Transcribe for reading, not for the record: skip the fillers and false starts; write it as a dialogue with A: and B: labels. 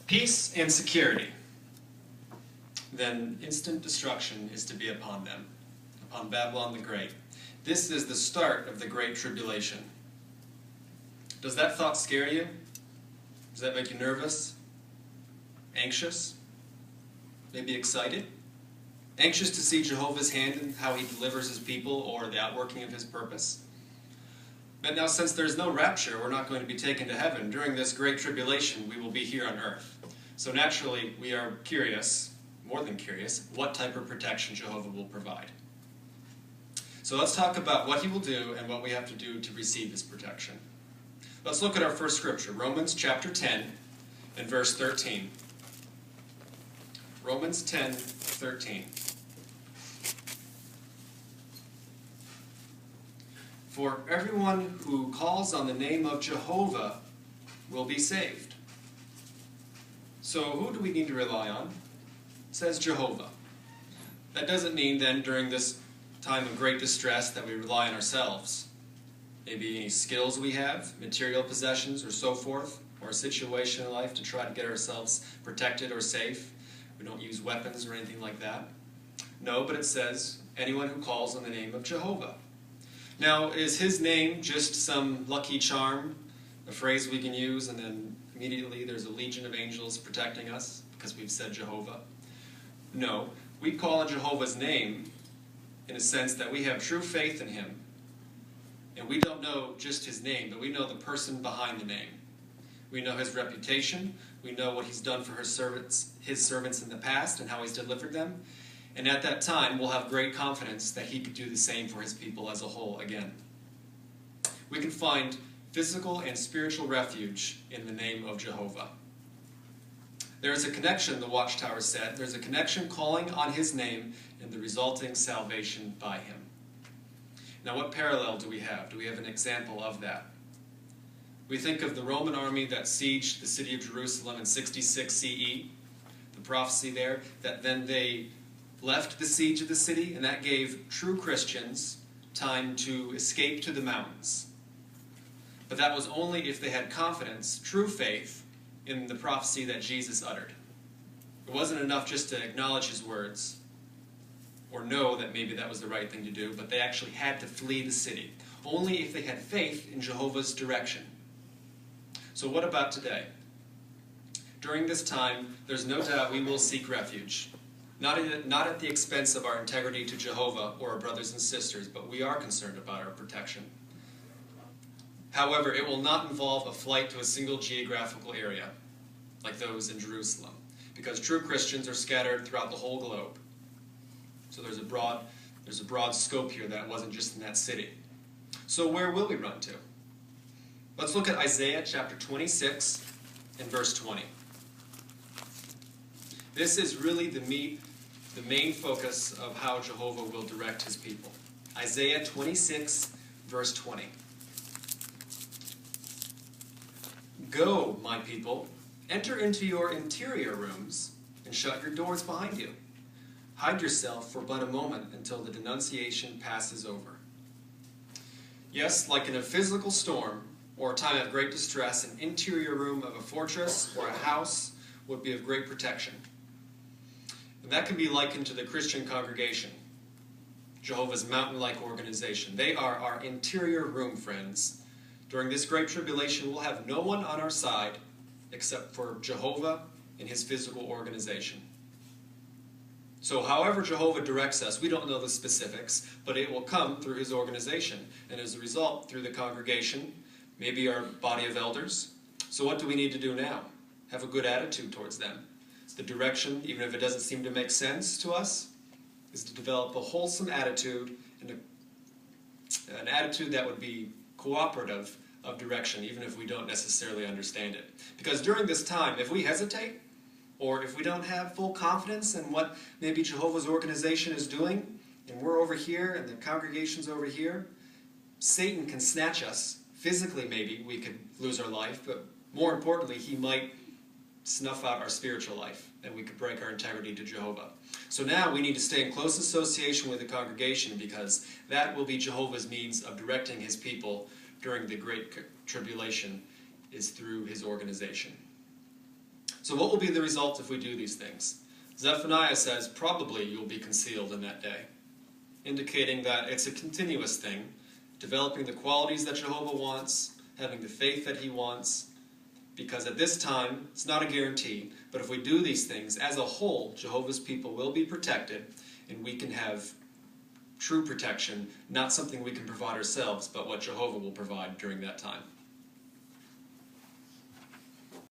A: peace and security, then instant destruction is to be upon them, upon Babylon the Great. This is the start of the Great Tribulation. Does that thought scare you? Does that make you nervous? Anxious? Maybe excited? Anxious to see Jehovah's hand in how he delivers his people or the outworking of his purpose? But now, since there's no rapture, we're not going to be taken to heaven. During this Great Tribulation, we will be here on earth. So naturally, we are curious, more than curious, what type of protection Jehovah will provide. So let's talk about what he will do and what we have to do to receive his protection. Let's look at our first scripture, Romans chapter 10 and verse 13. Romans 10:13. For everyone who calls on the name of Jehovah will be saved. So who do we need to rely on? It says Jehovah. That doesn't mean then during this time of great distress that we rely on ourselves. Maybe any skills we have, material possessions or so forth, or a situation in life to try to get ourselves protected or safe. We don't use weapons or anything like that. No, but it says anyone who calls on the name of Jehovah. Now, is his name just some lucky charm, a phrase we can use, and then immediately there's a legion of angels protecting us because we've said Jehovah? No, we call on Jehovah's name in a sense that we have true faith in him. And we don't know just his name, but we know the person behind the name. We know his reputation, we know what he's done for his servants in the past and how he's delivered them. And at that time, we'll have great confidence that he could do the same for his people as a whole again. We can find physical and spiritual refuge in the name of Jehovah. There is a connection, the Watchtower said, there's a connection calling on his name and the resulting salvation by him. Now, what parallel do we have? Do we have an example of that? We think of the Roman army that sieged the city of Jerusalem in 66 CE, the prophecy there, that then they left the siege of the city, and that gave true Christians time to escape to the mountains. But that was only if they had confidence, true faith, in the prophecy that Jesus uttered. It wasn't enough just to acknowledge his words, or know that maybe that was the right thing to do, but they actually had to flee the city. Only if they had faith in Jehovah's direction. So what about today? During this time, there's no doubt we will seek refuge. Not at the expense of our integrity to Jehovah or our brothers and sisters, but we are concerned about our protection. However, it will not involve a flight to a single geographical area, like those in Jerusalem, because true Christians are scattered throughout the whole globe. So there's a broad scope here that wasn't just in that city. So where will we run to? Let's look at Isaiah chapter 26 and verse 20. This is really the main focus of how Jehovah will direct his people. Isaiah 26, verse 20. Go, my people, enter into your interior rooms and shut your doors behind you. Hide yourself for but a moment until the denunciation passes over. Yes, like in a physical storm or a time of great distress, an interior room of a fortress or a house would be of great protection. And that can be likened to the Christian congregation, Jehovah's mountain-like organization. They are our interior room, friends. During this great tribulation, we'll have no one on our side except for Jehovah and his physical organization. So however Jehovah directs us, we don't know the specifics, but it will come through his organization. And as a result, through the congregation, maybe our body of elders. So what do we need to do now? Have a good attitude towards them. The direction, even if it doesn't seem to make sense to us, is to develop a wholesome attitude and an attitude that would be cooperative of direction, even if we don't necessarily understand it. Because during this time, if we hesitate, or if we don't have full confidence in what maybe Jehovah's organization is doing, and we're over here and the congregation's over here, Satan can snatch us. Physically, maybe we could lose our life, but more importantly, he might snuff out our spiritual life, and we could break our integrity to Jehovah. So now we need to stay in close association with the congregation, because that will be Jehovah's means of directing his people during the Great Tribulation, is through his organization. So what will be the result if we do these things? Zephaniah says, probably you will be concealed in that day, indicating that it's a continuous thing, developing the qualities that Jehovah wants, having the faith that he wants, because at this time, it's not a guarantee, but if we do these things, as a whole, Jehovah's people will be protected, and we can have true protection, not something we can provide ourselves, but what Jehovah will provide during that time.